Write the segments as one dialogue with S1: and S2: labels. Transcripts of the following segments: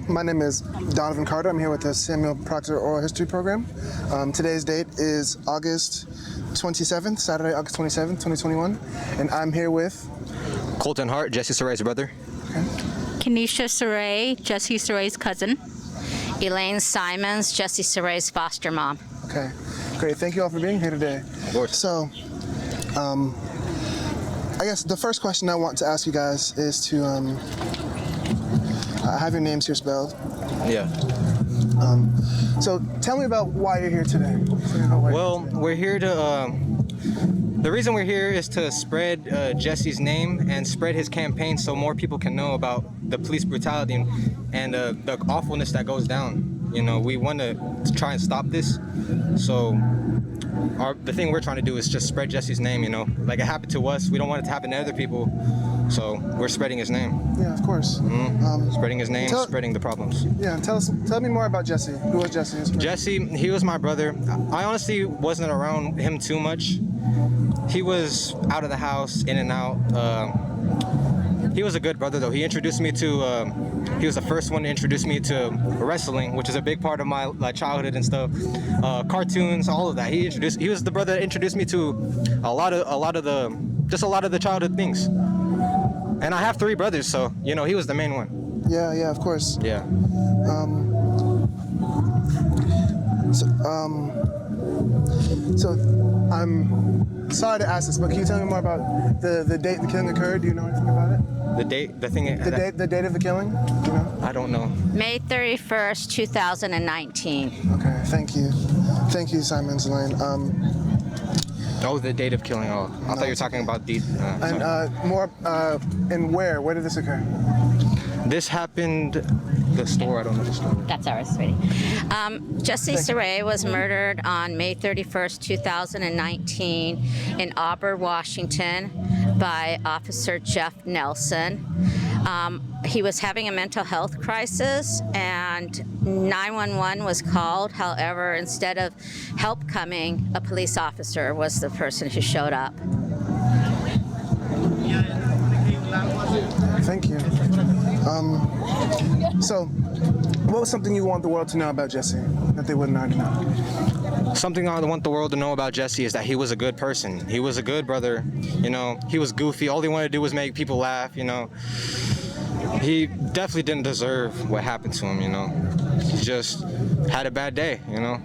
S1: My name is Donovan Carter. I'm here with the Samuel Proctor Oral History Program. Today's date is August 27th, Saturday, August 27th, 2021. And I'm here with...
S2: Kolton Hart, Jesse Sarey's brother.
S1: Okay.
S3: Kenysha Sarey, Jesse Sarey's cousin.
S4: Elaine Simons, Jesse Sarey's foster mom.
S1: Okay, great. Thank you all for being here today.
S2: Of course.
S1: So, I guess the first question I want to ask you guys is to have your names here spelled.
S2: Yeah.
S1: So tell me about why you're here today.
S2: Well, we're here to, the reason we're here is to spread Jesse's name and spread his campaign so more people can know about the police brutality and the awfulness that goes down. You know, we want to try and stop this. So the thing we're trying to do is just spread Jesse's name, you know. Like it happened to us, we don't want it to happen to other people. So we're spreading his name.
S1: Yeah, of course.
S2: Spreading his name, spreading the problems.
S1: Yeah, tell me more about Jesse. Who was Jesse?
S2: Jesse, he was my brother. I honestly wasn't around him too much. He was out of the house, in and out. He was a good brother though. He introduced me to, he was the first one to introduce me to wrestling, which is a big part of my childhood and stuff. Cartoons, all of that. He was the brother that introduced me to a lot of the childhood things. And I have 3 brothers, so you know he was the main one.
S1: Yeah, of course.
S2: Yeah.
S1: So I'm sorry to ask this, but can you tell me more about the date the killing occurred? Do you know anything about it?
S2: The date, the
S1: date of the killing? Do you know?
S2: I don't know.
S4: May 31st, 2019.
S1: Okay, thank you, Simons, Elaine.
S2: Oh, the date of killing. Oh, I thought you were talking about the.
S1: And where? Where did this occur?
S2: This happened. The store. I don't know the store.
S4: That's ours, sweetie. Jesse Sarey was murdered on May 31st, 2019 in Auburn, Washington by Officer Jeff Nelson. He was having a mental health crisis and 911 was called. However, instead of help coming, a police officer was the person who showed up.
S1: Thank you. So, what was something you want the world to know about Jesse that they wouldn't already know?
S2: Something I want the world to know about Jesse is that he was a good person. He was a good brother. You know, he was goofy. All he wanted to do was make people laugh, you know. He definitely didn't deserve what happened to him, you know. He just had a bad day, you know.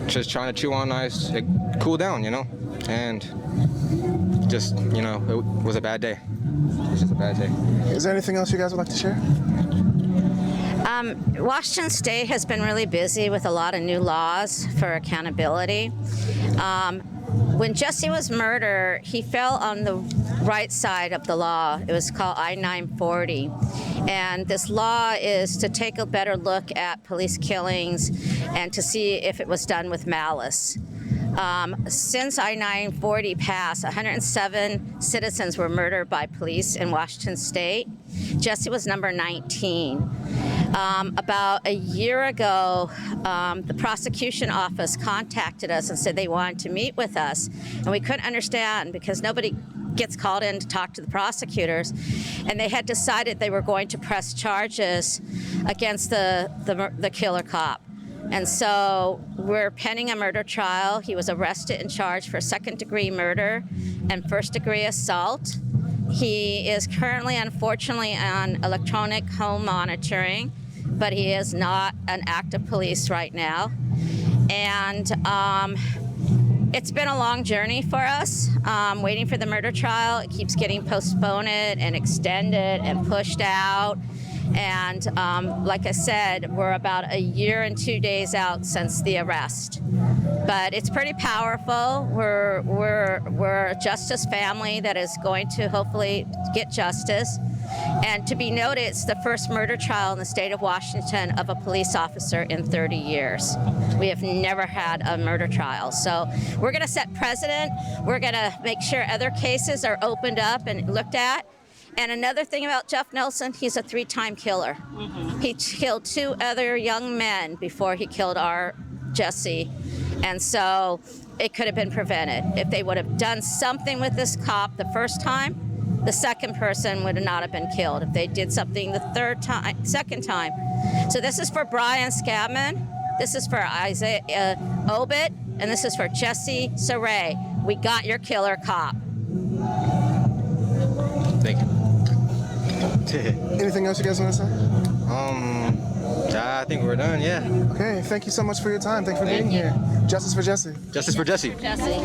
S2: Just trying to chew on ice, cool down, you know. And just, you know, it was a bad day. It was just a bad day.
S1: Is there anything else you guys would like to share?
S4: Washington State has been really busy with a lot of new laws for accountability. When Jesse was murdered, he fell on the right side of the law. It was called I-940. And this law is to take a better look at police killings and to see if it was done with malice. Since I-940 passed, 107 citizens were murdered by police in Washington State. Jesse was number 19. About a year ago, the prosecution office contacted us and said they wanted to meet with us, and we couldn't understand because nobody gets called in to talk to the prosecutors, and they had decided they were going to press charges against the killer cop. And so we're pending a murder trial. He was arrested and charged for second-degree murder and first-degree assault. He is currently, unfortunately, on electronic home monitoring, but he is not an active police right now. And it's been a long journey for us, waiting for the murder trial. It keeps getting postponed and extended and pushed out. And like I said, we're about a year and 2 days out since the arrest. But it's pretty powerful. We're a justice family that is going to hopefully get justice. And to be noted, it's the first murder trial in the state of Washington of a police officer in 30 years. We have never had a murder trial. So we're going to set precedent. We're going to make sure other cases are opened up and looked at. And another thing about Jeff Nelson, he's a 3-time killer. He killed 2 other young men before he killed our Jesse. And so it could have been prevented. If they would have done something with this cop the first time, the second person would not have been killed if they did something the second time. So this is for Brian Scabman, this is for Isaiah Obit, and this is for Jesse Sarey. We got your killer cop.
S2: Thank you.
S1: Anything else you guys want to say?
S2: I think we're done. Yeah.
S1: Okay, thank you so much for your time. Thanks for being here. Justice for Jesse.
S2: Justice for Jesse.
S4: Jesse.